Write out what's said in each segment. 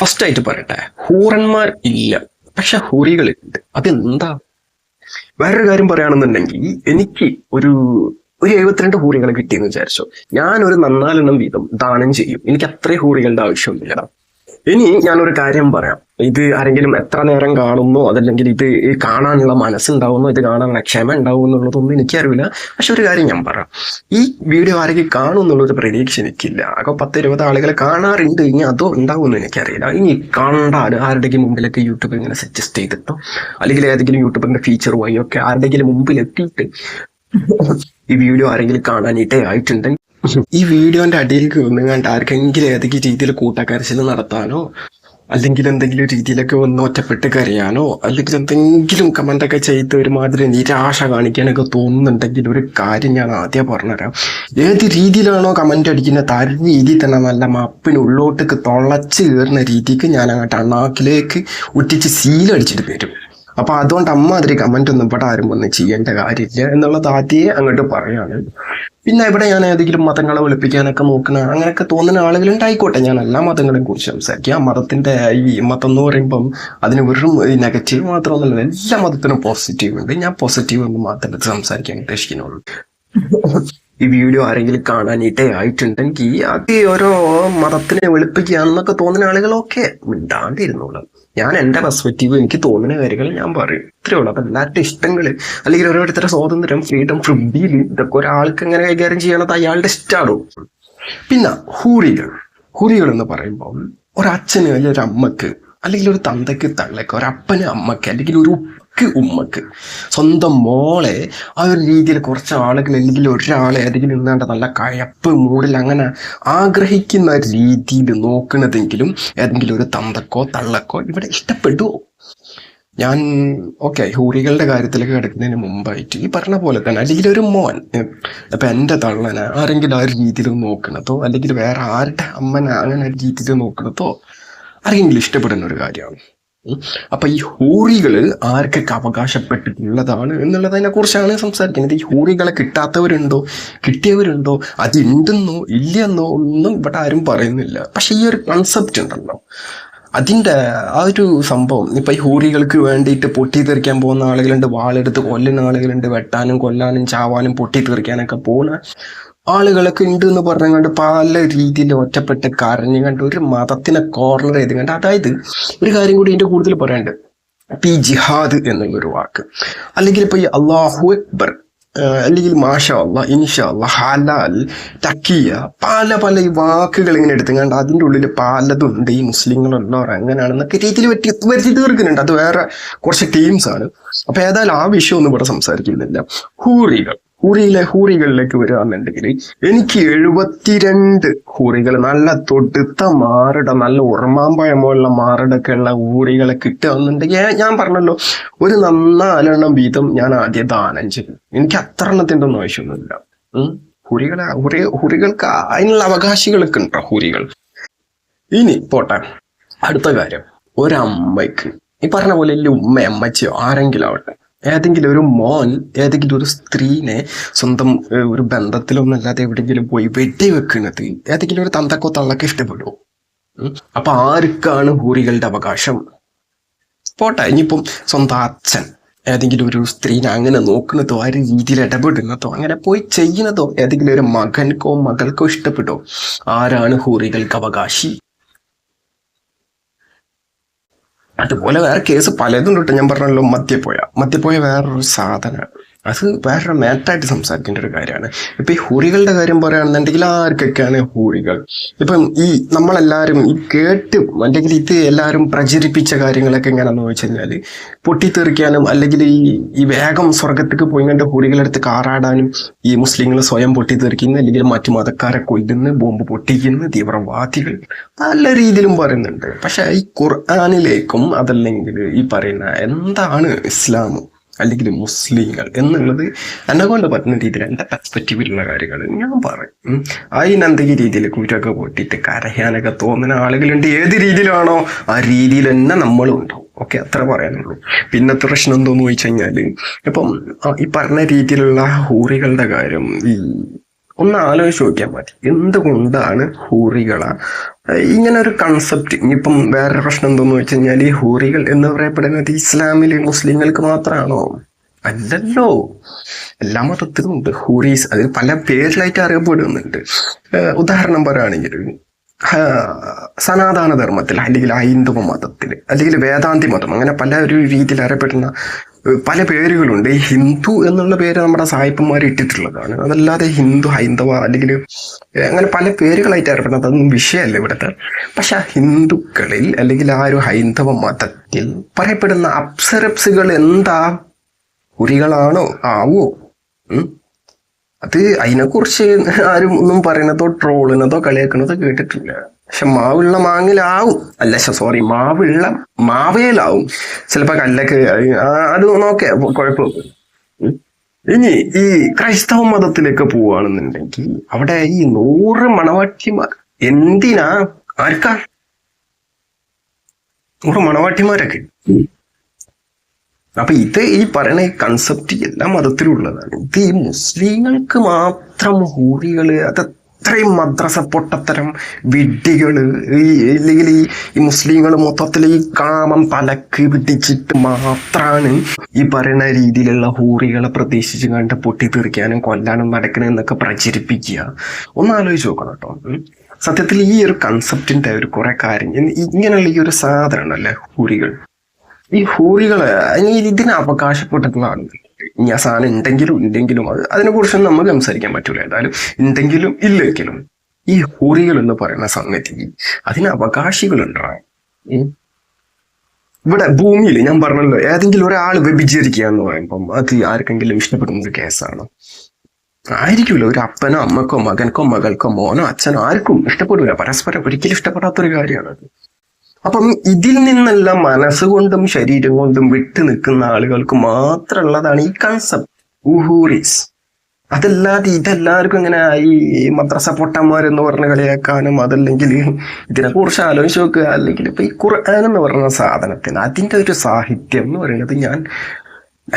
First ആയിട്ട് പറയട്ടെ, ഹൂറന്മാർ ഇല്ല, പക്ഷെ ഹൂറികളുണ്ട്. അതെന്താ? വേറൊരു കാര്യം പറയുകയാണെന്നുണ്ടെങ്കിൽ, എനിക്ക് ഒരു ഒരു 72 ഹൂറികളെ കിട്ടിയെന്ന് വിചാരിച്ചോ. ഞാനൊരു 4 വീതം ദാനം ചെയ്യും. എനിക്ക് അത്രയും ഹൂറികളുടെ ആവശ്യമൊന്നുമില്ല. ഇനി ഞാനൊരു കാര്യം പറയാം. ഇത് ആരെങ്കിലും എത്ര നേരം കാണുന്നോ, അതല്ലെങ്കിൽ ഇത് കാണാനുള്ള മനസ്സുണ്ടാവുന്നോ, ഇത് കാണാനുള്ള ക്ഷമ ഉണ്ടാവും എന്നുള്ളതൊന്നും എനിക്കറിയില്ല. പക്ഷെ ഒരു കാര്യം ഞാൻ പറയാം, ഈ വീഡിയോ ആരെങ്കിലും കാണും എന്നുള്ളൊരു പ്രതീക്ഷ എനിക്കില്ല. ആകെ 10-20 ആളുകൾ കാണാറുണ്ട്. ഇനി അതോ ഉണ്ടാവുമെന്ന് എനിക്കറിയില്ല. ഇനി കണ്ടാൽ ആരുടെയും മുമ്പിലൊക്കെ യൂട്യൂബ് ഇങ്ങനെ സജസ്റ്റ് ചെയ്തിട്ടോ, അല്ലെങ്കിൽ ഏതെങ്കിലും യൂട്യൂബറിന്റെ ഫീച്ചർ വഴി ഒക്കെ ആരുടെയും മുമ്പിൽ എത്തിയിട്ട് ഈ വീഡിയോ ആരെങ്കിലും കാണാനായിട്ടേ ആയിട്ടുണ്ടെങ്കിൽ ഈ വീഡിയോന്റെ അടിയിലേക്ക് വന്നുകൊണ്ട് ആർക്കെങ്കിലും ഏതെങ്കിലും രീതിയിൽ കൂട്ടക്കരച്ചിൽ നടത്താനോ, അല്ലെങ്കിൽ എന്തെങ്കിലും രീതിയിലൊക്കെ ഒന്ന് ഒറ്റപ്പെട്ട് കരയാനോ, അല്ലെങ്കിൽ എന്തെങ്കിലും കമന്റൊക്കെ ചെയ്ത് ഒരുമാതിരി നിരാശ കാണിക്കാനൊക്കെ തോന്നുന്നുണ്ടെങ്കിൽ ഒരു കാര്യം ഞാൻ ആദ്യം പറഞ്ഞുതരാം. ഏത് രീതിയിലാണോ കമന്റ് അടിക്കുന്നത്, ആ രീതിയിൽ തന്നെ നല്ല മപ്പിനുള്ളോട്ടേക്ക് തുളച്ച് കയറുന്ന രീതിക്ക് ഞാൻ അങ്ങോട്ട് അണ്ണാക്കിലേക്ക് ഒറ്റിച്ച് സീലടിച്ചിട്ട് തരും. അപ്പൊ അതുകൊണ്ട് അമ്മാതിരി കമന്റ് ഒന്നും ഇവിടെ ആരും ഒന്നും ചെയ്യേണ്ട കാര്യമില്ല എന്നുള്ളത് ആദ്യമേ അങ്ങോട്ട് പറയാണ്. പിന്നെ ഇവിടെ ഞാൻ ഏതെങ്കിലും മതങ്ങളെ വെളുപ്പിക്കാനൊക്കെ നോക്കുന്ന അങ്ങനെയൊക്കെ തോന്നുന്ന ആളുകളുണ്ടായിക്കോട്ടെ. ഞാൻ എല്ലാ മതങ്ങളെയും കുറിച്ച് സംസാരിക്കുക. മതത്തിന്റെ ഈ മതം എന്ന് പറയുമ്പം അതിന് വെറും നെഗറ്റീവ് മാത്രമൊന്നുമല്ല, എല്ലാ മതത്തിനും പോസിറ്റീവ് ഉണ്ട്. ഞാൻ പോസിറ്റീവ് എന്ന് മാത്രമേ സംസാരിക്കാൻ ഉദ്ദേശിക്കുന്നുള്ളൂ. ഈ വീഡിയോ ആരെങ്കിലും കാണാനായിട്ടേ ആയിട്ടുണ്ടെങ്കിൽ അത് ഓരോ മതത്തിനെ വെളുപ്പിക്കുകയാണെന്നൊക്കെ തോന്നുന്ന ആളുകളൊക്കെ മിണ്ടാണ്ടിരുന്നുള്ളൂ. ഞാൻ എൻ്റെ പെർസ്പെക്റ്റീവ്, എനിക്ക് തോന്നുന്ന കാര്യങ്ങൾ ഞാൻ പറയും, ഇത്രയേ ഉള്ളൂ. അപ്പൊ എല്ലാവരുടെ ഇഷ്ടങ്ങൾ അല്ലെങ്കിൽ ഓരോരുത്തരുടെ സ്വാതന്ത്ര്യം, ഫ്രീഡം, ഫ്രീഡം ഇതൊക്കെ ഒരാൾക്ക് എങ്ങനെ കൈകാര്യം ചെയ്യണത് അയാളുടെ ഇഷ്ടമാണോ. പിന്നെ ഹൂറികൾ എന്ന് പറയുമ്പോൾ ഒരച്ഛന് അല്ലെങ്കിൽ ഒരു അമ്മക്ക്, അല്ലെങ്കിൽ ഒരു തന്തയ്ക്ക് തള്ളയ്ക്ക്, ഒരപ്പന് അമ്മക്ക്, അല്ലെങ്കിൽ ഒരു ഉമ്മക്ക് സ്വന്തം മോളെ ആ ഒരു രീതിയിൽ കുറച്ച് ആളുകൾ അല്ലെങ്കിൽ ഒരാളെ ഏതെങ്കിലും നിന്നാണ്ട് നല്ല കയപ്പ് മൂടിൽ അങ്ങനെ ആഗ്രഹിക്കുന്ന രീതിയിൽ നോക്കണതെങ്കിലും ഏതെങ്കിലും ഒരു തന്തക്കോ തള്ളക്കോ ഇവിടെ ഇഷ്ടപ്പെടുവോ? ഞാൻ ഹൂറികളുടെ കാര്യത്തിലേക്ക് കിടക്കുന്നതിന് മുമ്പായിട്ട് ഈ പറഞ്ഞ പോലെ തന്നെ, അല്ലെങ്കിൽ ഒരു മോൻ ഇപ്പൊ എൻ്റെ തള്ളനെ ആരെങ്കിലും ആ ഒരു രീതിയിൽ നോക്കണതോ, അല്ലെങ്കിൽ വേറെ ആരുടെ അമ്മനെ അങ്ങനെ ഒരു രീതിയിൽ നോക്കണതോ ആരെങ്കിലും ഇഷ്ടപ്പെടുന്ന ഒരു കാര്യമാണ്. അപ്പൊ ഈ ഹൂറികൾ ആർക്കൊക്കെ അവകാശപ്പെട്ടിട്ടുള്ളതാണ് എന്നുള്ളതിനെ കുറിച്ചാണ് സംസാരിക്കുന്നത്. ഈ ഹൂറികളെ കിട്ടാത്തവരുണ്ടോ, കിട്ടിയവരുണ്ടോ, അത് ഉണ്ടെന്നോ ഇല്ലെന്നോ ഒന്നും ഇവിടെ ആരും പറയുന്നില്ല. പക്ഷെ ഈ ഒരു കൺസെപ്റ്റ് ഉണ്ടല്ലോ, അതിൻ്റെ ആ ഒരു സംഭവം, ഇപ്പൊ ഈ ഹൂറികൾക്ക് വേണ്ടിയിട്ട് പൊട്ടിത്തെറിക്കാൻ പോകുന്ന ആളുകളുണ്ട്, വാളെടുത്ത് കൊല്ലുന്ന ആളുകളുണ്ട്, വെട്ടാനും കൊല്ലാനും ചാവാനും പൊട്ടിത്തെറിക്കാനൊക്കെ പോകുന്ന ആളുകളൊക്കെ ഉണ്ട് എന്ന് പറഞ്ഞുകൊണ്ട് പല രീതിയിൽ ഒറ്റപ്പെട്ട് കരഞ്ഞുകൊണ്ട് ഒരു മതത്തിനെ കോർണർ ചെയ്ത് കണ്ട്. അതായത് ഒരു കാര്യം കൂടി ഇതിന്റെ കൂടുതൽ പറയാനുണ്ട്. ഇപ്പൊ ഈ ജിഹാദ് എന്നുള്ളൊരു വാക്ക്, അല്ലെങ്കിൽ ഇപ്പൊ ഈ അള്ളാഹു അക്ബർ, അല്ലെങ്കിൽ മാഷാ അല്ലാ, ഇൻഷാ അല്ലാ, ഹലാൽ, തക്കിയ, പല ഈ വാക്കുകൾ ഇങ്ങനെ എടുത്തുകൊണ്ട് അതിൻ്റെ ഉള്ളിൽ പലതുണ്ട്. ഈ മുസ്ലിങ്ങളുള്ളവർ അങ്ങനെയാണെന്നൊക്കെ രീതിയിൽ വരുത്തി തീർക്കുന്നുണ്ട്. അത് വേറെ കുറച്ച് ടീംസ് ആണ്. അപ്പൊ ഏതായാലും ആ വിഷയമൊന്നും ഇവിടെ സംസാരിക്കുന്നില്ല. ഹൂറികളിലേക്ക് വരികയാണെന്നുണ്ടെങ്കിൽ എനിക്ക് 72 ഹൂറികൾ, നല്ല തൊടുത്ത മാറിട, നല്ല ഉറമാമ്പഴമുള്ള മാറിടൊക്കെ ഉള്ള ഹൂറികളെ കിട്ടുകയെന്നുണ്ടെങ്കിൽ ഞാൻ പറഞ്ഞല്ലോ, ഒരു 4 വീതം ഞാൻ ആദ്യം ദാനം ചെയ്യും. എനിക്ക് അത്ര എണ്ണത്തിൻ്റെ ഒന്നും ആവശ്യമൊന്നുമില്ല. ഹൂറികൾക്ക് അതിനുള്ള അവകാശികളൊക്കെ ഉണ്ടോ ഹൂറികൾ? ഇനി പോട്ടെ, അടുത്ത കാര്യം, ഒരമ്മയ്ക്ക് ഈ പറഞ്ഞ പോലെ ഇല്ല, അമ്മച്ചിയോ ആരെങ്കിലും ആവട്ടെ, ഏതെങ്കിലും ഒരു മോൻ ഏതെങ്കിലും ഒരു സ്ത്രീനെ സ്വന്തം ഒരു ബന്ധത്തിലൊന്നല്ലാതെ എവിടെയെങ്കിലും പോയി വെടിവെക്കുന്നത് ഏതെങ്കിലും ഒരു തന്തക്കോ തള്ളക്കോ ഇഷ്ടപ്പെടുമോ? അപ്പൊ ആർക്കാണ് ഹൂറികളുടെ അവകാശം? പോട്ടെ, ഇനിയിപ്പം സ്വന്തം അച്ഛൻ ഏതെങ്കിലും ഒരു സ്ത്രീനെ അങ്ങനെ നോക്കുന്നതോ, ആ ഒരു രീതിയിൽ ഇടപെടുന്നതോ, അങ്ങനെ പോയി ചെയ്യുന്നതോ ഏതെങ്കിലും ഒരു മകൻക്കോ മകൾക്കോ ഇഷ്ടപ്പെട്ടോ? ആരാണ് ഹൂറികൾക്ക് അവകാശി? അതുപോലെ വേറെ കേസ് പലതും തൊട്ട് ഞാൻ പറഞ്ഞല്ലോ, മദ്യപ്പോയ വേറൊരു സാധനമാണ്. അത് വേറൊരു മാറ്റായിട്ട് സംസാരിക്കേണ്ട ഒരു കാര്യമാണ്. ഇപ്പൊ ഈ ഹൂറികളുടെ കാര്യം പറയുകയാണെന്നുണ്ടെങ്കിൽ ആർക്കൊക്കെയാണ് ഹൂറികൾ? ഇപ്പം ഈ നമ്മളെല്ലാവരും ഈ കേട്ട് അല്ലെങ്കിൽ ഇത് എല്ലാവരും പ്രചരിപ്പിച്ച കാര്യങ്ങളൊക്കെ എങ്ങനെയാണെന്ന് വെച്ച് കഴിഞ്ഞാൽ, പൊട്ടിത്തെറിക്കാനും അല്ലെങ്കിൽ ഈ വേഗം സ്വർഗത്തേക്ക് പോയി കണ്ട് ഹൂറികളെടുത്ത് കാറാടാനും ഈ മുസ്ലിങ്ങൾ സ്വയം പൊട്ടിത്തെറിക്കുന്നു, അല്ലെങ്കിൽ മറ്റു മതക്കാരെ കൊല്ലുന്നു, ബോംബ് പൊട്ടിക്കുന്നു, തീവ്രവാദികൾ പല രീതിയിലും പറയുന്നുണ്ട്. പക്ഷെ ഈ ഖുർആനിലേക്കും അതല്ലെങ്കിൽ ഈ പറയുന്ന എന്താണ് ഇസ്ലാം അല്ലെങ്കിൽ മുസ്ലിങ്ങൾ എന്നുള്ളത് എന്നെ കൊണ്ട് പറ്റുന്ന രീതിയിൽ എൻ്റെ പെർസ്പെക്റ്റീവിലുള്ള കാര്യങ്ങൾ ഞാൻ പറയും. അതിനെന്തെങ്കിലും രീതിയിൽ കുറ്റൊക്കെ പൊട്ടിയിട്ട് കരയാനൊക്കെ തോന്നുന്ന ആളുകളുണ്ട്. ഏത് രീതിയിലാണോ ആ രീതിയിൽ തന്നെ നമ്മളും ഉണ്ടാവും. അത്ര പറയാനുള്ളൂ. പിന്നത്തെ പ്രശ്നം എന്തോന്ന് ചോദിച്ചു കഴിഞ്ഞാല്, ഇപ്പം ഈ പറഞ്ഞ രീതിയിലുള്ള ഹൂറികളുടെ കാര്യം ഒന്ന് ആലോചിച്ച് നോക്കിയാൽ മതി. എന്തുകൊണ്ടാണ് ഹൂറികളെ ഇങ്ങനെ ഒരു കൺസെപ്റ്റ്. ഇനിയിപ്പം വേറൊരു പ്രശ്നം എന്താന്ന് വെച്ച് കഴിഞ്ഞാൽ, ഈ ഹൂറികൾ എന്ന് പറയപ്പെടുന്നത് ഇസ്ലാമിലെ മുസ്ലിങ്ങൾക്ക് മാത്രമാണോ? അല്ലല്ലോ, എല്ലാ മതത്തിലും ഉണ്ട് ഹൂറീസ്. അതിൽ പല പേരിലായിട്ട് അറിയപ്പെടുന്നുണ്ട്. ഉദാഹരണം പറയുകയാണെങ്കിൽ സനാതന ധർമ്മത്തിൽ, അല്ലെങ്കിൽ ഹൈന്ദവ മതത്തിൽ, അല്ലെങ്കിൽ വേദാന്തി മതം, അങ്ങനെ പല ഒരു രീതിയിൽ അറിയപ്പെടുന്ന പല പേരുകളുണ്ട്. ഈ ഹിന്ദു എന്നുള്ള പേര് നമ്മുടെ സായിപ്പന്മാർ ഇട്ടിട്ടുള്ളതാണ്. അതല്ലാതെ ഹിന്ദു, ഹൈന്ദവ, അല്ലെങ്കിൽ അങ്ങനെ പല പേരുകളായിട്ട് അറിയപ്പെടുന്നത് അതൊന്നും വിഷയമല്ല ഇവിടുത്തെ. പക്ഷെ ആ ഹിന്ദുക്കളിൽ അല്ലെങ്കിൽ ആ ഒരു ഹൈന്ദവ മതത്തിൽ പറയപ്പെടുന്ന അപ്സരപ്സുകൾ എന്താ? ഹുറികളാണോ? ആവോ? അത് അതിനെക്കുറിച്ച് ആരും ഒന്നും പറയണതോ ട്രോളിനതോ കളിയാക്കണതോ കേട്ടിട്ടില്ല. പക്ഷെ മാവുള്ള മാങ്ങിലാവും, അല്ല സോറി, മാവുള്ള മാവേലാവും ചിലപ്പോ കല്ലൊക്കെ. അത് നോക്കെ കുഴപ്പമില്ല. ഇനി ഈ ക്രൈസ്തവ മതത്തിലേക്ക് പോവുകയാണെന്നുണ്ടെങ്കിൽ അവിടെ ഈ 100 മണവാട്ടിമാർ എന്തിനാ? ആർക്കാ 100 മണവാട്ടിമാരൊക്കെ? അപ്പൊ ഇത് ഈ പറയുന്ന ഈ കൺസെപ്റ്റ് എല്ലാ മതത്തിലും ഉള്ളതാണ്. ഇത് ഈ മുസ്ലിങ്ങൾക്ക് മാത്രം ഹൂറികള്, അത് അത്രയും മദ്രസ പൊട്ടത്തരം വിഡ്ഢികള്. അല്ലെങ്കിൽ ഈ മുസ്ലിങ്ങൾ മൊത്തത്തിൽ ഈ കാമം തലക്ക് പിടിച്ചിട്ട് മാത്രാണ് ഈ പറയുന്ന രീതിയിലുള്ള ഹൂറികളെ പ്രതീക്ഷിച്ച് കണ്ട് പൊട്ടിത്തെറിക്കാനും കൊല്ലാനും നടക്കണെന്നൊക്കെ പ്രചരിപ്പിക്കുക. ഒന്ന് ആലോചിച്ച് നോക്കണം കേട്ടോ. സത്യത്തിൽ ഈ ഒരു കൺസെപ്റ്റിന്റെ ഒരു കുറെ കാര്യം, ഇങ്ങനെയുള്ള ഈ ഒരു സാധനം ഉണ്ടല്ലേ ഹൂറികൾ, ഈ ഹൂറികള് ഇതിനെ അവകാശപ്പെട്ടിട്ടുള്ളതാണ്. ഇനി ആ സാധനം ഇല്ലെങ്കിലും അതിനെ കുറിച്ചൊന്നും നമുക്ക് സംസാരിക്കാൻ പറ്റൂല. ഏതായാലും ഉണ്ടെങ്കിലും ഇല്ലെങ്കിലും ഈ ഹൂറികൾ എന്ന് പറയുന്ന സംഗതി അതിന് അവകാശികളുണ്ടാകും. ഇവിടെ ഭൂമിയിൽ ഞാൻ പറഞ്ഞല്ലോ, ഏതെങ്കിലും ഒരാൾ വ്യഭിചരിക്കുക എന്ന് പറയുമ്പം അത് ആർക്കെങ്കിലും ഇഷ്ടപ്പെടുന്ന ഒരു കേസാണ്? ആയിരിക്കൂല. ഒരു അപ്പനോ അമ്മക്കോ മകൻക്കോ മകൾക്കോ മോനോ അച്ഛനോ ആർക്കും ഇഷ്ടപ്പെടില്ല. പരസ്പരം ഒരിക്കലും ഇഷ്ടപ്പെടാത്തൊരു കാര്യമാണ്. അപ്പം ഇതിൽ നിന്നെല്ലാം മനസ്സുകൊണ്ടും ശരീരം കൊണ്ടും വിട്ടു നിൽക്കുന്ന ആളുകൾക്ക് മാത്രമുള്ളതാണ് ഈ കൺസെപ്റ്റ് ഉഹൂറിസ്. അതല്ലാതെ ഇതെല്ലാവർക്കും ഇങ്ങനെ ഈ മദ്രസ പൊട്ടന്മാരെന്ന് പറഞ്ഞ കളിയാക്കാനും, അതല്ലെങ്കിൽ ഇതിനെ കുറിച്ച് ആലോചിച്ച് നോക്കുക. അല്ലെങ്കിൽ ഇപ്പൊ ഈ ഖുർആൻ എന്ന് പറയുന്ന സാധനത്തിന് അതിന്റെ ഒരു സാഹിത്യം എന്ന് പറയുന്നത് ഞാൻ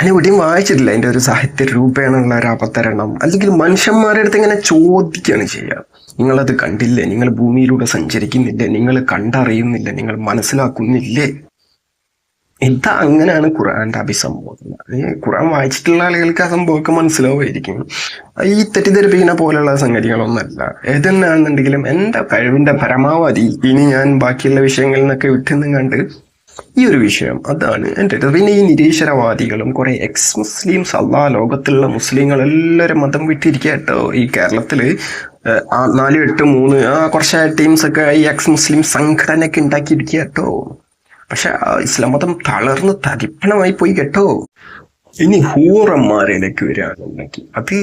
എവിടെയും വായിച്ചിട്ടില്ല. അതിന്റെ ഒരു സാഹിത്യ രൂപേണുള്ള ഒരു അവതരണം, അല്ലെങ്കിൽ മനുഷ്യന്മാരുടെ അടുത്ത് ഇങ്ങനെ ചോദിക്കുകയാണ് ചെയ്യുക. നിങ്ങളത് കണ്ടില്ലേ? നിങ്ങൾ ഭൂമിയിലൂടെ സഞ്ചരിക്കുന്നില്ലേ? നിങ്ങൾ കണ്ടറിയുന്നില്ല? നിങ്ങൾ മനസ്സിലാക്കുന്നില്ലേ? ഇതാ അങ്ങനെയാണ് ഖുർആന്റെ അഭിസംബോധന. ഖുർആൻ വായിച്ചിട്ടുള്ള ആളുകൾക്ക് ആ സംഭവമൊക്കെ മനസ്സിലാവുമായിരിക്കും. ഈ തെറ്റിദ്ധരിപ്പിക്കുന്ന പോലെയുള്ള സംഗതികളൊന്നല്ല. ഏതെന്നാണെന്നുണ്ടെങ്കിലും എൻ്റെ കഴിവിന്റെ പരമാവധി ഇനി ഞാൻ ബാക്കിയുള്ള വിഷയങ്ങളിൽ നിന്നൊക്കെ വിട്ടുനിന്നും കണ്ട് ഈ ഒരു വിഷയം അതാണ് എൻ്റെ. പിന്നെ ഈ നിരീശ്വരവാദികളും കുറെ എക്സ് മുസ്ലിംസ്, ലോകത്തിലുള്ള മുസ്ലിങ്ങൾ എല്ലാവരും മതം വിട്ടിരിക്കുക കേട്ടോ. ഈ കേരളത്തില് 483 കുറച്ച് ടീംസ് ഒക്കെ ഈ എക്സ് മുസ്ലിം സംഘടനയൊക്കെ ഉണ്ടാക്കിയിരിക്കുക കേട്ടോ. പക്ഷെ ഇസ്ലാം മതം തളർന്ന് തരിപ്പണമായി പോയി കേട്ടോ. ഇനി ഹൂറന്മാരിലേക്ക് വരികയാണെന്നുണ്ടെങ്കിൽ അത്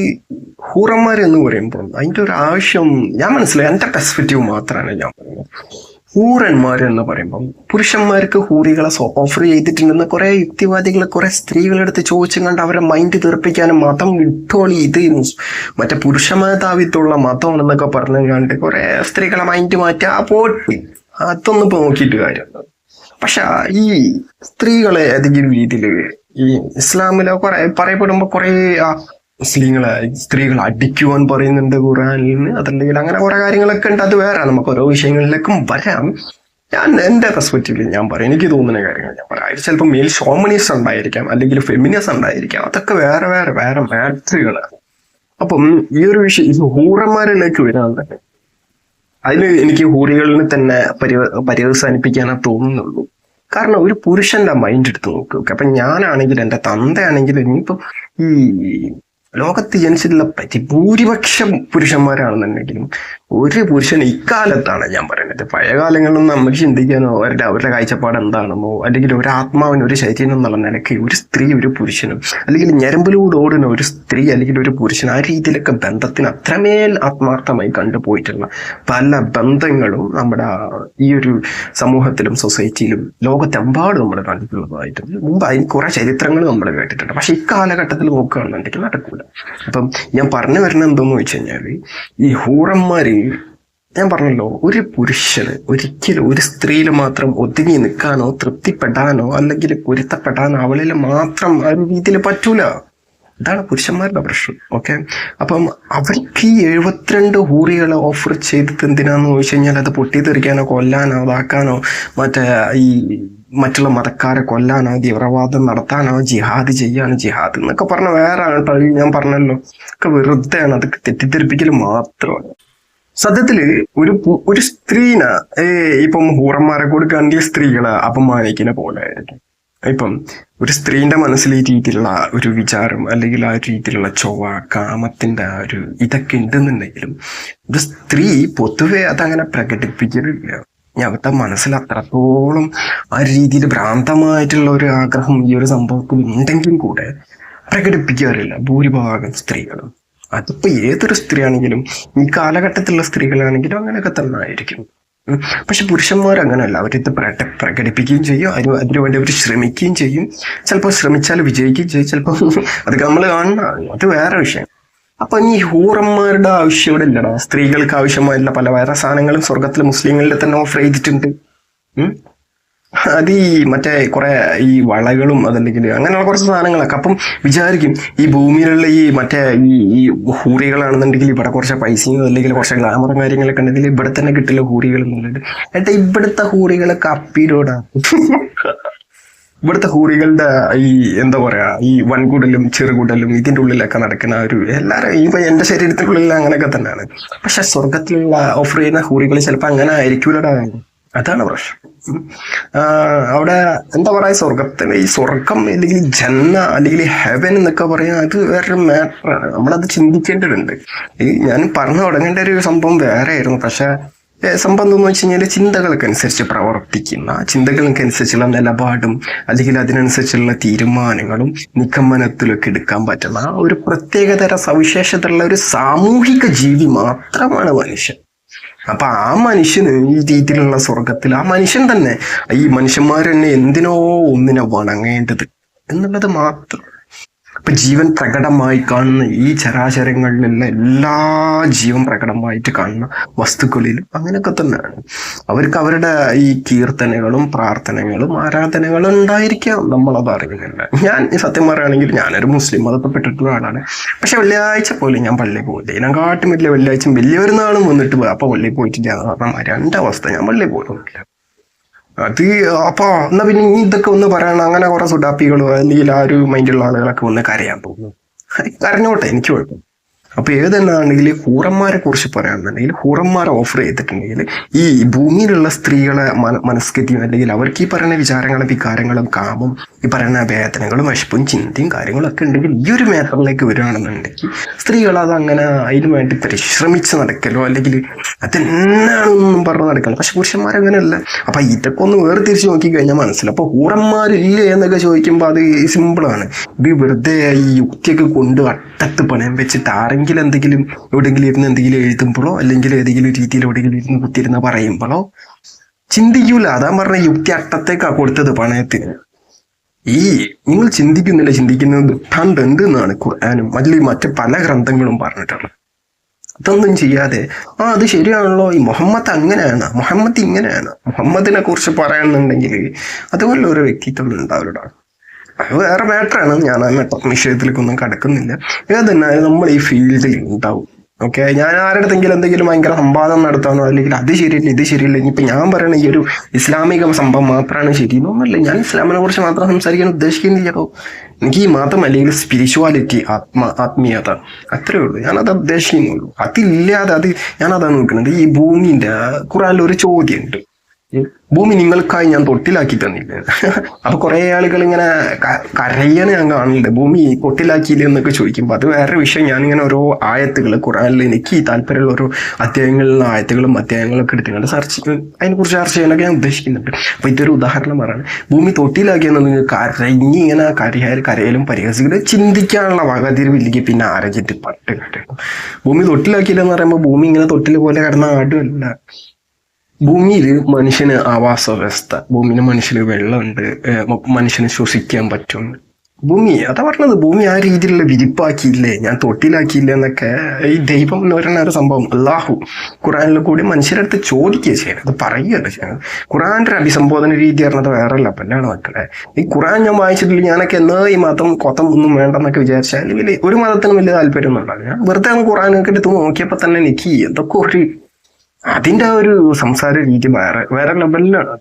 ഹൂറന്മാരെന്ന് പറയുമ്പോൾ അതിൻ്റെ ഒരു ആവശ്യം ഞാൻ മനസ്സിലായി. എൻ്റെ പെർസ്പെക്റ്റീവ് മാത്രമാണ് ഞാൻ പറയുന്നത്. ഹൂറന്മാർ എന്ന് പറയുമ്പം പുരുഷന്മാർക്ക് ഹൂറികളെ ഓഫർ ചെയ്തിട്ടുണ്ടെന്ന് കുറെ യുക്തിവാദികൾ കുറെ സ്ത്രീകളെടുത്ത് ചോദിച്ചും കണ്ട് അവരെ മൈൻഡ് തീർപ്പിക്കാനും മതം വിട്ടോളി, ഇത് മറ്റേ പുരുഷമേധാവിത്വമുള്ള മതമാണെന്നൊക്കെ പറഞ്ഞു കണ്ട് കുറെ സ്ത്രീകളെ മൈൻഡ് മാറ്റി പോട്ടി. അതൊന്നും ഇപ്പൊ നോക്കിയിട്ട് കാര്യമുണ്ട്. പക്ഷെ ഈ സ്ത്രീകളെ ഏതെങ്കിലും രീതിയിൽ ഈ ഇസ്ലാമിലെ കുറെ പറയപ്പെടുമ്പോ കുറെ സ്ത്രീകളെ അടിക്കുവാൻ പറയുന്നുണ്ട് ഖുർആനിൽ. അതല്ലെങ്കിൽ അങ്ങനെ കുറെ കാര്യങ്ങളൊക്കെ ഉണ്ട്. അത് വേറെ, നമുക്ക് ഓരോ വിഷയങ്ങളിലേക്കും വരാം. ഞാൻ എൻ്റെ പെർസ്പെക്റ്റീവിൽ ഞാൻ പറയാം, എനിക്ക് തോന്നുന്ന കാര്യങ്ങൾ ഞാൻ പറയാം. അതിൽ ചിലപ്പോൾ മെയിൽ ഷോമനിസ്റ്റ് ഉണ്ടായിരിക്കാം, അല്ലെങ്കിൽ ഫെമിനിസ്റ്റ് ഉണ്ടായിരിക്കാം. അതൊക്കെ വേറെ വേറെ വേറെ മാറ്ററുകളാണ്. അപ്പം ഈ ഒരു വിഷയം ഈ ഹൂറന്മാരിലേക്ക് വരാൻ അതിന് എനിക്ക് ഹൂറികളിനെ തന്നെ പര്യവസാനിപ്പിക്കാനാ തോന്നുന്നുള്ളൂ. കാരണം ഒരു പുരുഷന്റെ മൈൻഡ് എടുത്ത് നോക്കുക. അപ്പൊ ഞാനാണെങ്കിലും എൻ്റെ തന്തയാണെങ്കിലും ഇനിയിപ്പം ഈ ലോകത്ത് ജനിച്ചിട്ടുള്ള ഭൂരിപക്ഷം പുരുഷന്മാരാണെന്നുണ്ടെങ്കിലും ഒരു പുരുഷൻ ഇക്കാലത്താണ് ഞാൻ പറയുന്നത്. പഴയ കാലങ്ങളിലൊന്നും നമുക്ക് ചിന്തിക്കാനോ അവരുടെ കാഴ്ചപ്പാട് എന്താണെന്നോ, അല്ലെങ്കിൽ ഒരു ആത്മാവിന് ഒരു ശരീരം എന്നുള്ള നിലയ്ക്ക് ഒരു സ്ത്രീ ഒരു പുരുഷനും, അല്ലെങ്കിൽ ഞരമ്പിലൂടെ ഓടുന്ന ഒരു സ്ത്രീ അല്ലെങ്കിൽ ഒരു പുരുഷൻ, ആ രീതിയിലൊക്കെ ബന്ധത്തിന് അത്രമേൽ ആത്മാർത്ഥമായി കണ്ടുപോയിട്ടുള്ള പല ബന്ധങ്ങളും നമ്മുടെ ഈ ഒരു സമൂഹത്തിലും സൊസൈറ്റിയിലും ലോകത്തെമ്പാടും നമ്മൾ കണ്ടിട്ടുള്ളതായിട്ട് മുമ്പ് അതിന് കുറെ ചരിത്രങ്ങൾ നമ്മൾ കേട്ടിട്ടുണ്ട്. പക്ഷെ ഇക്കാലഘട്ടത്തിൽ നോക്കുകയാണെന്നുണ്ടെങ്കിൽ നടക്കൂല. അപ്പം ഞാൻ പറഞ്ഞു വരുന്നത് എന്താന്ന് വെച്ച് കഴിഞ്ഞാല് ഈ ഹൂറന്മാര്, ഞാൻ പറഞ്ഞല്ലോ, ഒരു പുരുഷന് ഒരിക്കലും ഒരു സ്ത്രീയിൽ മാത്രം ഒതുങ്ങി നിൽക്കാനോ തൃപ്തിപ്പെടാനോ അല്ലെങ്കിൽ പൊരുത്തപ്പെടാനോ അവളിൽ മാത്രം ആ ഒരു രീതിയിൽ പറ്റൂല. ഇതാണ് പുരുഷന്മാരുടെ പ്രശ്നം. ഓക്കെ, അപ്പം അവർക്ക് ഈ 72 ഹൂറികളെ ഓഫർ ചെയ്തിട്ട് എന്തിനാന്ന് ചോദിച്ചു കഴിഞ്ഞാൽ അത് പൊട്ടിത്തെറിക്കാനോ കൊല്ലാനോ അതാക്കാനോ മറ്റേ ഈ മറ്റുള്ള മതക്കാരെ കൊല്ലാനോ തീവ്രവാദം നടത്താനോ ജിഹാദ് ചെയ്യാനോ. ജിഹാദ് എന്നൊക്കെ പറഞ്ഞ വേറെ കേട്ടോ, ഞാൻ പറഞ്ഞല്ലോ, ഒക്കെ വെറുതെയാണ്, അതൊക്കെ തെറ്റിദ്ധരിപ്പിക്കൽ മാത്രമാണ്. സത്യത്തില് ഒരു സ്ത്രീനെ ഇപ്പം ഹൂറന്മാരെ കൊടുക്കുകയാണെങ്കിൽ സ്ത്രീകളെ അപമാനിക്കുന്ന പോലെ ആയിരിക്കും. ഇപ്പം ഒരു സ്ത്രീന്റെ മനസ്സിൽ ഈ രീതിയിലുള്ള ഒരു വിചാരം അല്ലെങ്കിൽ ആ രീതിയിലുള്ള ചൊവ്വ കാമത്തിന്റെ ആ ഒരു ഇതൊക്കെ ഉണ്ടെന്നുണ്ടെങ്കിലും ഒരു സ്ത്രീ പൊതുവെ അതങ്ങനെ പ്രകടിപ്പിക്കലില്ല. അവരുടെ മനസ്സിൽ അത്രത്തോളം ആ രീതിയിൽ ഭ്രാന്തമായിട്ടുള്ള ഒരു ആഗ്രഹം ഈ ഒരു സംഭവത്തിൽ ഉണ്ടെങ്കിൽ കൂടെ പ്രകടിപ്പിക്കാറില്ല ഭൂരിഭാഗം സ്ത്രീകളും. അതിപ്പോ ഏതൊരു സ്ത്രീ ആണെങ്കിലും ഈ കാലഘട്ടത്തിലുള്ള സ്ത്രീകളാണെങ്കിലും അങ്ങനെയൊക്കെ തന്നെ ആയിരിക്കും. പക്ഷെ പുരുഷന്മാർ അങ്ങനെയല്ല, അവരിത് പ്രകടിപ്പിക്കുകയും ചെയ്യും, അതിനുവേണ്ടി അവർ ശ്രമിക്കുകയും ചെയ്യും. ചിലപ്പോൾ ശ്രമിച്ചാൽ വിജയിക്കുകയും ചെയ്യും, ചിലപ്പോൾ അതൊക്കെ നമ്മൾ കാണുന്നതാണ്, അത് വേറെ വിഷയം. അപ്പൊ ഈ ഹൂറന്മാരുടെ ആവശ്യം ഇവിടെ ഇല്ലടാ. സ്ത്രീകൾക്ക് ആവശ്യമായിട്ടുള്ള പല വേറെ സാധനങ്ങളും സ്വർഗത്തിലെ മുസ്ലിങ്ങളുടെ തന്നെ ഓഫർ ചെയ്തിട്ടുണ്ട്. അത് ഈ മറ്റേ കുറെ ഈ വളകളും അതല്ലെങ്കിൽ അങ്ങനെയുള്ള കുറച്ച് സാധനങ്ങളൊക്കെ. അപ്പം വിചാരിക്കും ഈ ഭൂമിയിലുള്ള ഈ മറ്റേ ഈ ഹൂറികളാണെന്നുണ്ടെങ്കിൽ ഇവിടെ കുറച്ച് പൈസയും അല്ലെങ്കിൽ കുറച്ച് ഗ്ലാമറും കാര്യങ്ങളൊക്കെ ഉണ്ടെങ്കിൽ ഇവിടെ തന്നെ കിട്ടില്ല ഹൂറികൾ എന്നുള്ളത്. ഏട്ടാ ഇവിടുത്തെ ഹൂറികളൊക്കെ അപ്പീരോടാ. ഇവിടുത്തെ ഹൂറികളുടെ ഈ എന്താ പറയാ ഈ വൻകുടലും ചെറുകുടലും ഇതിന്റെ ഉള്ളിലൊക്കെ നടക്കുന്ന ഒരു എല്ലാവരും ഇപ്പൊ എന്റെ ശരീരത്തിനുള്ളിൽ അങ്ങനെയൊക്കെ തന്നെയാണ്. പക്ഷെ സ്വർഗത്തിലുള്ള ഓഫർ ചെയ്യുന്ന ഹൂറികൾ ചിലപ്പോൾ അങ്ങനെ ആയിരിക്കൂലടാ. അതാണ് പ്രശ്നം. അവിടെ എന്താ പറയാ, സ്വർഗത്തിന് ഈ സ്വർഗം അല്ലെങ്കിൽ ജന്ന അല്ലെങ്കിൽ ഹെവൻ എന്നൊക്കെ പറയാൻ അത് വേറൊരു മാറ്ററാണ്. നമ്മളത് ചിന്തിക്കേണ്ടതുണ്ട്. ഈ ഞാൻ പറഞ്ഞു തുടങ്ങേണ്ട ഒരു സംഭവം വേറെ ആയിരുന്നു. പക്ഷെ സംഭവം എന്താണെന്ന് വെച്ച് കഴിഞ്ഞാൽ ചിന്തകൾക്കനുസരിച്ച് പ്രവർത്തിക്കുന്ന, ചിന്തകൾക്കനുസരിച്ചുള്ള നിലപാടും അല്ലെങ്കിൽ അതിനനുസരിച്ചുള്ള തീരുമാനങ്ങളും നിഗമനത്തിലൊക്കെ എടുക്കാൻ പറ്റുന്ന ഒരു പ്രത്യേകതര സവിശേഷതയുള്ള ഒരു സാമൂഹിക ജീവി മാത്രമാണ് മനുഷ്യൻ. അപ്പൊ ആ മനുഷ്യന് ഈ രീതിയിലുള്ള സ്വർഗത്തിൽ ആ മനുഷ്യൻ തന്നെ ഈ മനുഷ്യന്മാർ തന്നെ എന്തിനോ ഒന്നിനെ വണങ്ങേണ്ടത് എന്നുള്ളത് മാത്രം. ഇപ്പൊ ജീവൻ പ്രകടമായി കാണുന്ന ഈ ചരാചരങ്ങളിലുള്ള എല്ലാ ജീവൻ പ്രകടമായിട്ട് കാണുന്ന വസ്തുക്കളിലും അങ്ങനെയൊക്കെ തന്നെയാണ്. അവർക്ക് അവരുടെ ഈ കീർത്തനകളും പ്രാർത്ഥനകളും ആരാധനകളും ഉണ്ടായിരിക്കാം, നമ്മളത് അറിയുന്നില്ല. ഞാൻ സത്യം പറയുകയാണെങ്കിൽ ഞാനൊരു മുസ്ലിം മതത്തിൽപ്പെട്ടിട്ടുള്ള ആളാണ്. പക്ഷെ വെള്ളിയാഴ്ച പോലും ഞാൻ പള്ളിയിൽ പോയില്ല. ഇതിനെക്കാട്ടും വലിയ വെള്ളിയാഴ്ച വലിയൊരു നാളും വന്നിട്ട് പോയി അപ്പൊ പള്ളിയിൽ പോയിട്ടില്ല. കാരണം രണ്ടവസ്ഥ, ഞാൻ പള്ളിയിൽ പോയിട്ടില്ല. അത് അപ്പൊ എന്നാ പിന്നെ ഇനി ഇതൊക്കെ ഒന്ന് പറയണം. അങ്ങനെ കുറെ സുഡാപ്പികളോ അല്ലെങ്കിൽ ആ ഒരു മൈൻഡുള്ള ആളുകളൊക്കെ ഒന്ന് കരയാൻ തോന്നുന്നു. കരഞ്ഞോട്ടെ, എനിക്ക് കുഴപ്പം. അപ്പൊ ഏതെന്നാണെങ്കിൽ ഹൂറന്മാരെ കുറിച്ച് പറയാണെന്നുണ്ടെങ്കിൽ ഹൂറന്മാരെ ഓഫർ ചെയ്തിട്ടുണ്ടെങ്കിൽ ഈ ഭൂമിയിലുള്ള സ്ത്രീകളെ മനസ്കൃതിയും അല്ലെങ്കിൽ അവർക്ക് ഈ പറയുന്ന വിചാരങ്ങളും വികാരങ്ങളും കാമം ഈ പറയുന്ന വേദനകളും വിശപ്പും ചിന്തയും കാര്യങ്ങളും ഒക്കെ ഉണ്ടെങ്കിൽ ഈ ഒരു മേഖലയിലേക്ക് വരികയാണെന്നുണ്ടെങ്കിൽ സ്ത്രീകൾ അത് അങ്ങനെ അതിനു വേണ്ടി പരിശ്രമിച്ച് നടക്കലോ അല്ലെങ്കിൽ അതെന്നാണെന്നും പറഞ്ഞ് നടക്കലോ. പക്ഷെ പുരുഷന്മാരങ്ങനെയല്ല. അപ്പൊ ഇതൊക്കെ ഒന്ന് വേർതിരിച്ച് നോക്കി കഴിഞ്ഞാൽ മനസ്സിലാവും. അപ്പൊ ഹൂറന്മാരില്ലേ എന്നൊക്കെ ചോദിക്കുമ്പോൾ അത് സിമ്പിളാണ്. ഇത് വെറുതെ ഈ യുക്തിയൊക്കെ കൊണ്ട് അട്ടത്ത് പണയം വെച്ചിട്ട് ആരെങ്കിലും എന്തെങ്കിലും എവിടെയെങ്കിലും ഇരുന്ന് എന്തെങ്കിലും എഴുതുമ്പോഴോ അല്ലെങ്കിൽ ഏതെങ്കിലും രീതിയിൽ എവിടെയെങ്കിലും ഇരുന്ന് കുത്തിരുന്ന് പറയുമ്പോഴോ ചിന്തിക്കൂല. അതാ പറഞ്ഞ യുക്തി അട്ടത്തേക്കാ കൊടുത്തത് പണയത്തിന്. ഈ നിങ്ങൾ ചിന്തിക്കുന്നത് ദൃഷ്ടാന്തം എന്നാണ് ഖുർആനും അല്ലെങ്കിൽ മറ്റ് പല ഗ്രന്ഥങ്ങളും പറഞ്ഞിട്ടുള്ളത്. അതൊന്നും ചെയ്യാതെ അത് ശരിയാണല്ലോ, ഈ മുഹമ്മദ് അങ്ങനെയാണ്, മുഹമ്മദ് ഇങ്ങനെയാണ്, മുഹമ്മദിനെ കുറിച്ച് പറയാന്നുണ്ടെങ്കിൽ അതുപോലെ ഒരു വ്യക്തിത്വം ഉണ്ടാവരുടാ. അത് വേറെ മാറ്ററാണ്. ഞാൻ ആ വിഷയത്തിലേക്കൊന്നും കടക്കുന്നില്ല. ഏതെന്നാലും നമ്മൾ ഈ ഫീൽഡിൽ ഉണ്ടാവും. ഓക്കെ, ഞാൻ ആരുടെങ്കിലും എന്തെങ്കിലും ഭയങ്കര സംവാദം നടത്താനോ അല്ലെങ്കിൽ അത് ശരിയില്ല ഇത് ശരിയില്ല, ഇനിയിപ്പോൾ ഞാൻ പറയണ ഈ ഒരു ഇസ്ലാമിക സംഭവം മാത്രമാണ് ശരിയെന്നൊന്നുമല്ല. ഞാൻ ഇസ്ലാമിനെ കുറിച്ച് മാത്രം സംസാരിക്കാൻ ഉദ്ദേശിക്കുന്നില്ലല്ലോ. എനിക്ക് ഈ മതം അല്ലെങ്കിൽ സ്പിരിച്വാലിറ്റി ആത്മീയത അത്രേ ഉള്ളൂ, ഞാനത് ഉദ്ദേശിക്കുന്നുള്ളൂ. അതില്ലാതെ ഞാനതാണ് നോക്കുന്നത്. ഈ ഭൂമിന്റെ ഖുർആനിൽ ഒരു ചോദ്യമുണ്ട്, ഭൂമി നിങ്ങൾക്കായി ഞാൻ തൊട്ടിലാക്കി തന്നില്ല. അപ്പൊ കുറെ ആളുകൾ ഇങ്ങനെ കരയണ ഞാൻ കാണുന്നുണ്ട്, ഭൂമി തൊട്ടിലാക്കിയില്ല എന്നൊക്കെ ചോദിക്കുമ്പോൾ അത് വേറെ വിഷയം. ഞാനിങ്ങനെ ഓരോ ആയത്തുകൾ ഖുർആനിൽ എനിക്ക് താല്പര്യമുള്ള ഓരോ അധ്യായങ്ങളിലുള്ള ആയത്തുകളും അധ്യായങ്ങളൊക്കെ എടുത്തുകൊണ്ട് അതിനെക്കുറിച്ച് ചർച്ച ചെയ്യാനൊക്കെ ഞാൻ ഉദ്ദേശിക്കുന്നുണ്ട്. അപ്പൊ ഇതൊരു ഉദാഹരണം പറയാണ്. ഭൂമി തൊട്ടിലാക്കിയെന്ന് നിങ്ങൾ ഇങ്ങനെ കരയലും പരിഹസിക്കലും ചിന്തിക്കാനുള്ള വകതിരിവില്ലെങ്കിൽ പിന്നെ ആരോഗ്യത്തിൽ പട്ട് കിട്ടും. ഭൂമി തൊട്ടിലാക്കിയില്ലെന്ന് പറയുമ്പോൾ ഭൂമി ഇങ്ങനെ തൊട്ടിൽ പോലെ കിടന്ന ആടുമല്ല. ഭൂമിയിൽ മനുഷ്യന് ആവാസ വ്യവസ്ഥ, ഭൂമിയിൽ മനുഷ്യന് വെള്ളമുണ്ട്, മനുഷ്യന് ശ്വസിക്കാൻ പറ്റും, ഭൂമി അതാ പറഞ്ഞത്, ഭൂമി ആ രീതിയിലുള്ള വിരിപ്പാക്കിയില്ലേ, ഞാൻ തൊട്ടിലാക്കിയില്ലേ എന്നൊക്കെ ഈ ദൈവം എന്ന് പറയുന്ന ഒരു സംഭവം അള്ളാഹു ഖുറാനിൽ കൂടി മനുഷ്യരുടെ അടുത്ത് ചോദിക്കുക ചെയ്യണം, അത് പറയുകയല്ല ചെയ്യണം. ഖുറാന്റെ ഒരു അഭിസംബോധന രീതി പറഞ്ഞത് വേറെ ലെവലാണ് മക്കളെ. ഈ ഖുറാൻ ഞാൻ വായിച്ചിട്ടില്ല, ഞാനൊക്കെ എന്നോ ഈ മതം കൊത്തം ഒന്നും വേണ്ടെന്നൊക്കെ വിചാരിച്ചാൽ വലിയ ഒരു മതത്തിനും വലിയ താല്പര്യം ഒന്നും ഉണ്ടാവില്ല. ഞാൻ വെറുതെ ഖുറാനൊക്കെ എടുത്ത് നോക്കിയപ്പോ തന്നെ എനിക്ക് എന്തൊക്കെ ഒരു അതിന്റെ ആ ഒരു സംസാര രീതി വേറെ ലെവലിലാണ്.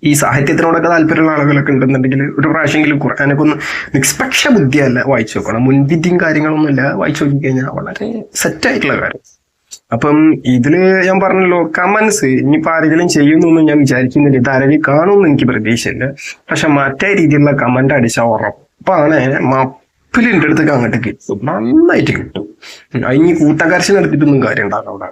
ഈ സാഹിത്യത്തിനോടൊക്കെ താല്പര്യമുള്ള ആളുകളൊക്കെ ഉണ്ടെന്നുണ്ടെങ്കിൽ ഒരു പ്രാവശ്യമെങ്കിലും ഖുർആനൊക്കെ ഒന്ന് നിഷ്പക്ഷ ബുദ്ധിയല്ല വായിച്ചു നോക്കണം, മുൻവിധിയും കാര്യങ്ങളൊന്നും ഇല്ല, വായിച്ചു നോക്കി കഴിഞ്ഞാൽ വളരെ സെറ്റായിട്ടുള്ള കാര്യം. അപ്പം ഇതില് ഞാൻ പറഞ്ഞല്ലോ കമന്റ്സ് ഇനിയിപ്പോ ആരെങ്കിലും ചെയ്യുന്നൊന്നും ഞാൻ വിചാരിക്കുന്നില്ല, ഇത് ആരെങ്കിലും കാണുമെന്ന് എനിക്ക് പ്രതീക്ഷയില്ല. പക്ഷെ മറ്റേ രീതിയിലുള്ള കമന്റ് അടിച്ചാൽ ഉറപ്പാണ് മപ്പിൽ എൻ്റെ അടുത്തേക്ക് അങ്ങോട്ട് കിട്ടും, നന്നായിട്ട് കിട്ടും. അതിന് കൂട്ടക്കരച്ചിന് എടുത്തിട്ടൊന്നും കാര്യം ഉണ്ടാക്കാം അവിടെ.